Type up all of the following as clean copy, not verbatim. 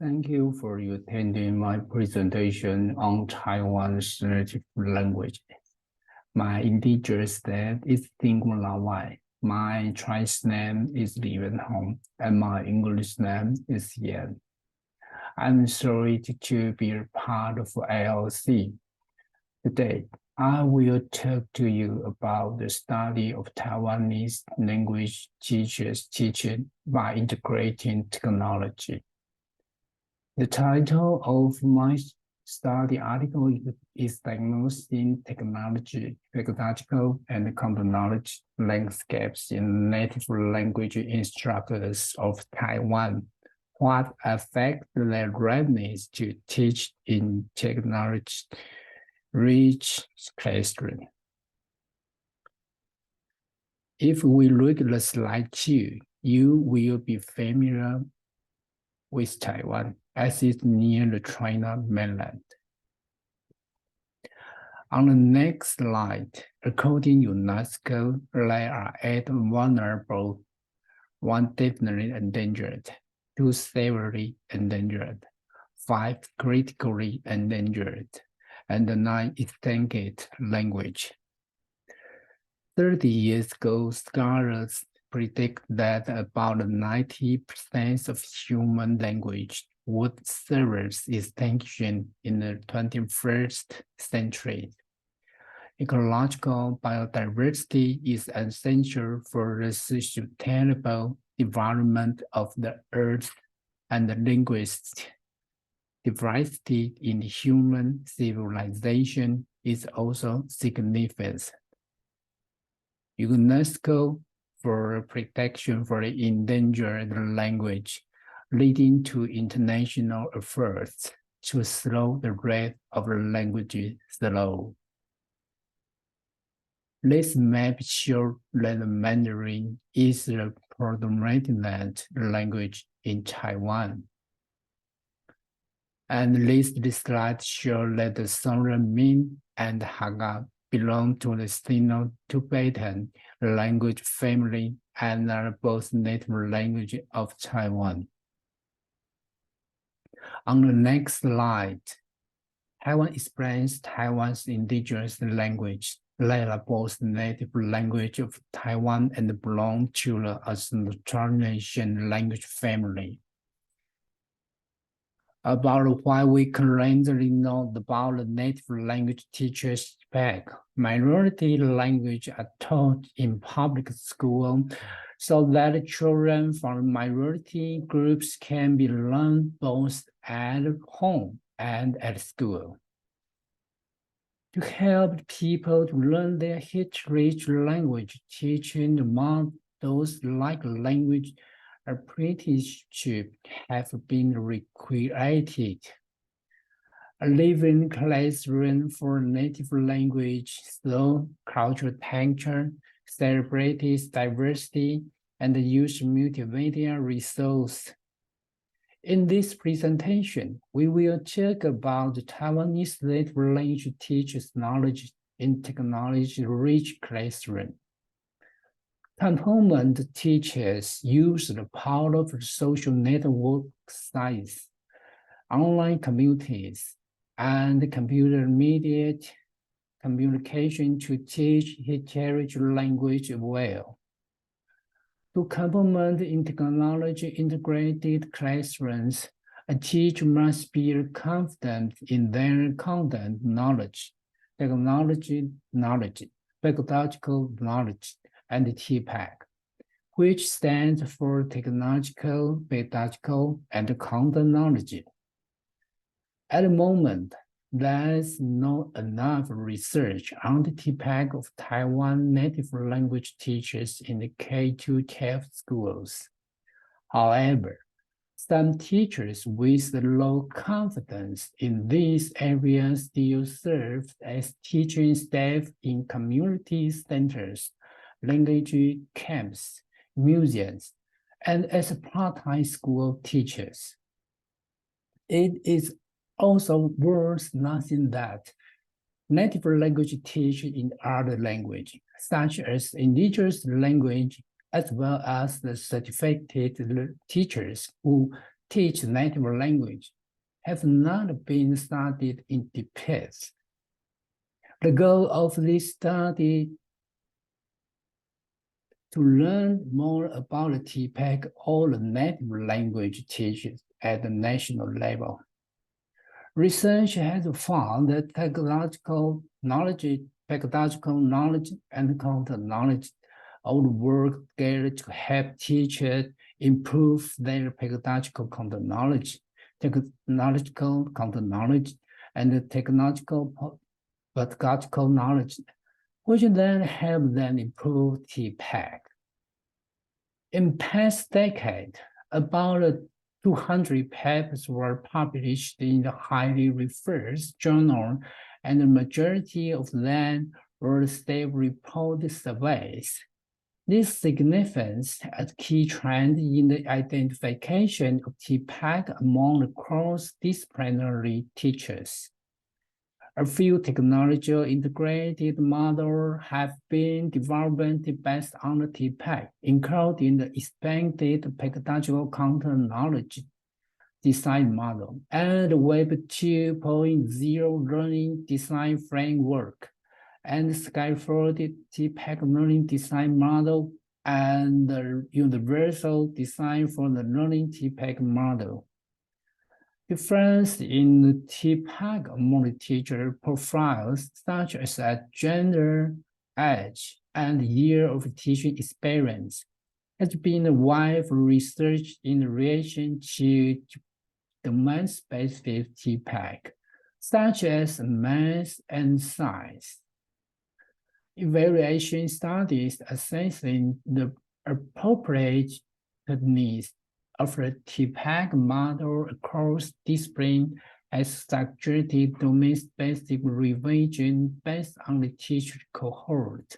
Thank you for attending my presentation on Taiwan's native language. My indigenous name is Dinglawai. My Chinese name is Yuan-Hung, and my English name is Yan. I'm sorry to be a part of ALC. Today, I will talk to you about the study of Taiwanese language teachers teaching by integrating technology. The title of my study article is Diagnosing Technology, Pedagogical and Content Knowledge Landscapes in Native Language Instructors of Taiwan. What affect their readiness to teach in technology-rich classroom? If we look at the slide 2, you will be familiar with Taiwan, as it's near the China mainland. On the next slide, according to UNESCO, there are 8 vulnerable, 1 definitely endangered, 2 severely endangered, 5 critically endangered, and 9 extinct language. 30 years ago, scholars predict that about 90% of human language would suffer extinction in the 21st century. Ecological biodiversity is essential for the sustainable development of the earth, and the linguistic diversity in human civilization is also significant. UNESCO for protection for the endangered language, leading to international efforts to slow the rate of the language slow. This map shows that Mandarin is the predominant language in Taiwan. And this slide shows that the Southern Min and Hakka belong to the Sino-Tibetan language family and are both native languages of Taiwan. On the next slide, Taiwan explains Taiwan's indigenous language. They are both native language of Taiwan and belong to the Austronesian language family. About what we currently know about the native language teachers TPACK. Minority language are taught in public school so that children from minority groups can be learned both at home and at school. To help people to learn their rich language, teaching models like language apprenticeship have been recreated. A living classroom for native language, so cultural texture, celebrates diversity, and use multimedia resources. In this presentation, we will talk about the Taiwanese native language teachers' knowledge in technology-rich classroom. Component teachers use the power of social network sites, online communities, and computer-mediated communication to teach heritage language well. To complement in technology-integrated classrooms, a teacher must be confident in their content knowledge, technology knowledge, pedagogical knowledge, and TPACK, which stands for technological, pedagogical, and content knowledge. At the moment, there is not enough research on the TPACK of Taiwan native language teachers in the K-12 schools. However, some teachers with low confidence in these areas still serve as teaching staff in community centers, language camps, museums, and as part-time school teachers. It is also worth noting that native language teaching in other language, such as indigenous language, as well as the certified teachers who teach native language have not been studied in depth. The goal of this study to learn more about the TPACK or the native language teachers at the national level. Research has found that pedagogical knowledge and content knowledge all work together to help teachers improve their pedagogical content knowledge, technological content knowledge, and the technological pedagogical knowledge, which then help them improve TPACK. In past decade, about 200 papers were published in the highly referenced journal, and the majority of them were self-reported surveys. This signifies a key trend in the identification of TPACK among the cross-disciplinary teachers. A few technological integrated models have been developed based on the TPACK, including the expanded pedagogical content knowledge design model and the Web 2.0 learning design framework, and the scaffolded TPACK learning design model, and the universal design for the learning TPACK model. Difference in the TPACK among the teacher profiles, such as gender, age, and year of teaching experience, has been widely researched in relation to domain-specific TPACK, such as math and science. Evaluation studies assessing the appropriateness of the TPACK model across discipline has suggested domain-specific revision based on the teacher cohort.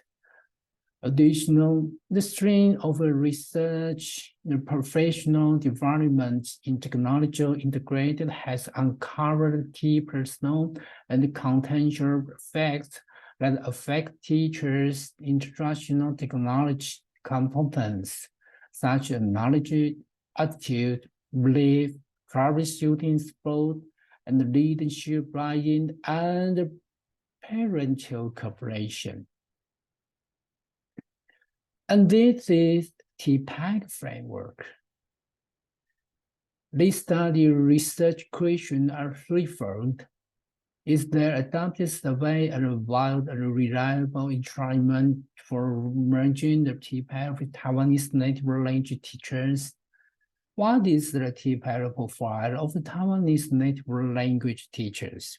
Additionally, the stream of research, the professional development in technology integrated has uncovered key personal and contextual effects that affect teachers' instructional technology competence, such as knowledge, attitude, belief, troubleshooting support, and leadership buy-in and parental cooperation. And this is TPACK framework. This study research questions are threefold. Is there adapted survey and valid and reliable instrument for merging the TPACK with Taiwanese native language teachers? What is the TPACK profile of the Taiwanese native language teachers?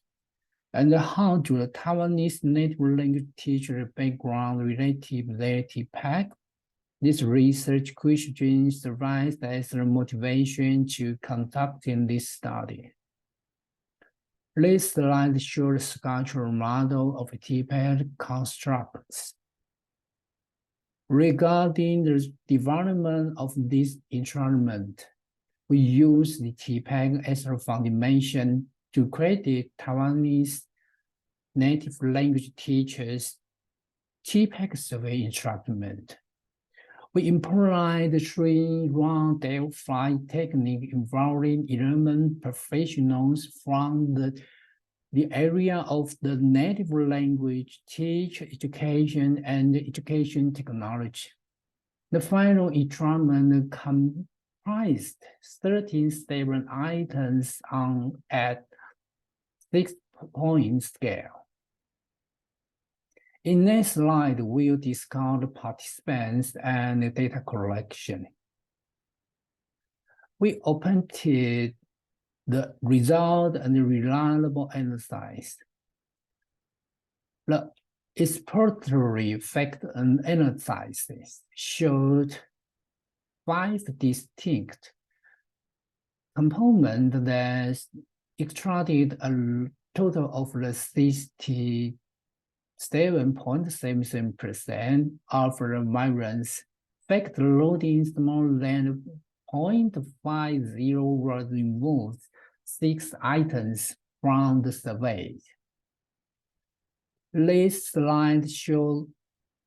And how do the Taiwanese native language teacher background relate to their TPACK? This research question serves as a motivation to conducting this study. This slide shows the structural model of TPACK constructs. Regarding the development of this instrument, we use the TPACK as a foundation to create Taiwanese native language teachers' TPACK survey instrument. We employ the three-round Delphi technique involving 11 professionals from the area of the native language, teacher education, and education technology. The final instrument comprised 37 items on a 6-point scale. In this slide, we'll discuss the participants and the data collection. We obtained the result and the reliable analysis. The exploratory fact and analysis showed 5 distinct components that extracted a total of the 67.77% of the variance. Fact loading smaller than 0.50 was removed 6 items from the survey. This slide shows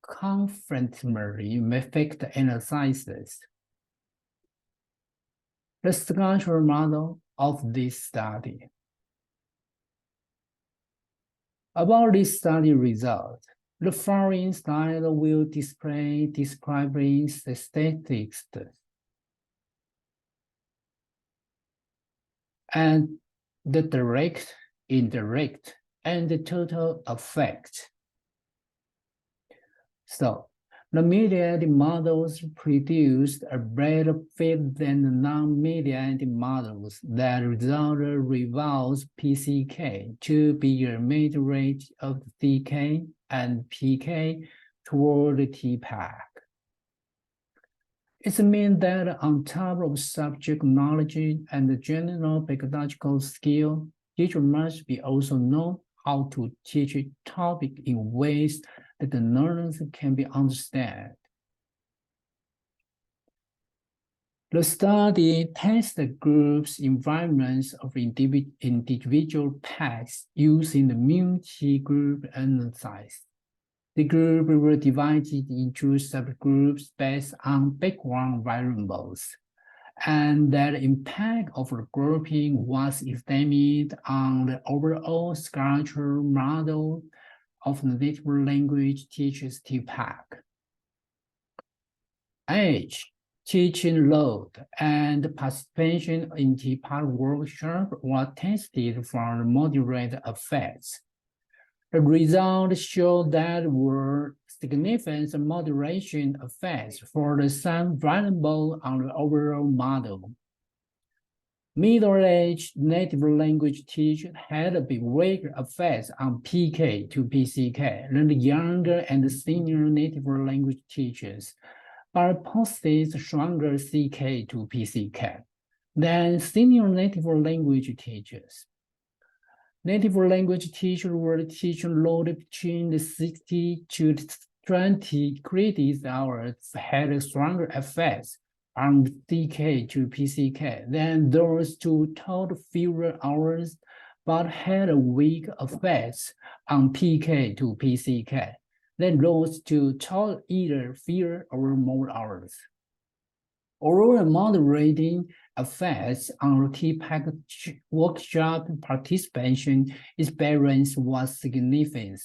confirmatory fact analysis. The structural model of this study. About this study result, the following slide will display describing statistics and the direct, indirect, and the total effect. So, the mediated models produced a better fit than the non-mediated models that resulted revolves PCK to be a mid-range of CK and PK toward the TPACK. It means that on top of subject knowledge and the general pedagogical skill, teacher must be also know how to teach a topic in ways that the learners can be understood. The study tested groups' environments of individual packs using the multi-group analysis. The groups were divided into subgroups based on background variables, and that impact of the grouping was examined on the overall structural model of the native language teachers TPACK. Age, teaching load, and participation in TPACK workshop were tested for moderate effects. The results showed that were significant moderation effects for the same variable on the overall model. Middle-aged native language teachers had a weaker effects on PK to PCK than the younger and senior native language teachers, but posted stronger CK to PCK than senior native language teachers. Native language teachers were teaching load between the 60 to 20 credit hours had stronger effects on CK to PCK than those who taught fewer hours but had a weak effects on PK to PCK than those who taught either fewer or more hours. Overall moderating effects on TPACK workshop participation experience was significant.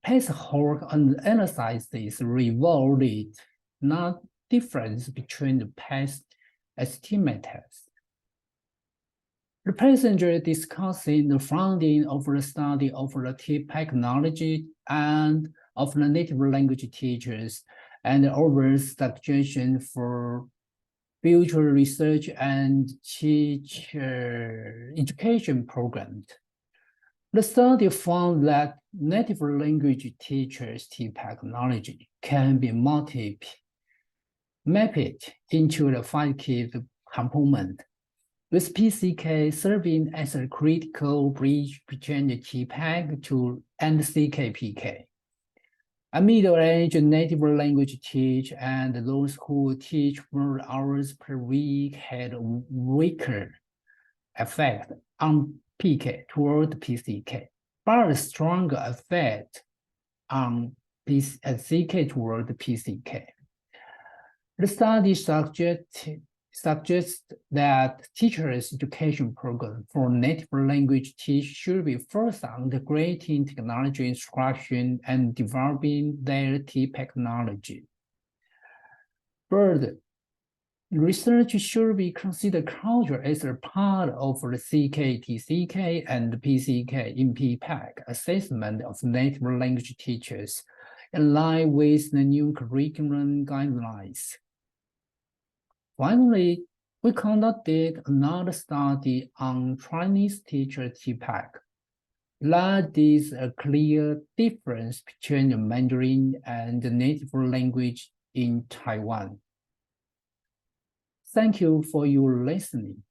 Pest-Hawk analysis revealed not difference between the past estimators. The passenger discussing the finding of the study of the TPACK knowledge and of the native language teachers and over suggestion for future research and teacher education programs. The study found that native language teachers' TPACK knowledge can be mapped into the 5 key components, with PCK serving as a critical bridge between the TPACK and CK-PK. A middle-aged native language teacher and those who teach more hours per week had a weaker effect on PK toward PCK, but a stronger effect on CK toward PCK. The study suggests that teachers' education program for native language teachers should be focused on integrating technology instruction and developing their TPACK knowledge. Further, research should be considered culture as a part of the CK, TCK, and PCK in TPACK assessment of native language teachers in line with the new curriculum guidelines. Finally, we conducted another study on Chinese teacher TPACK. That is a clear difference between the Mandarin and the native language in Taiwan. Thank you for your listening.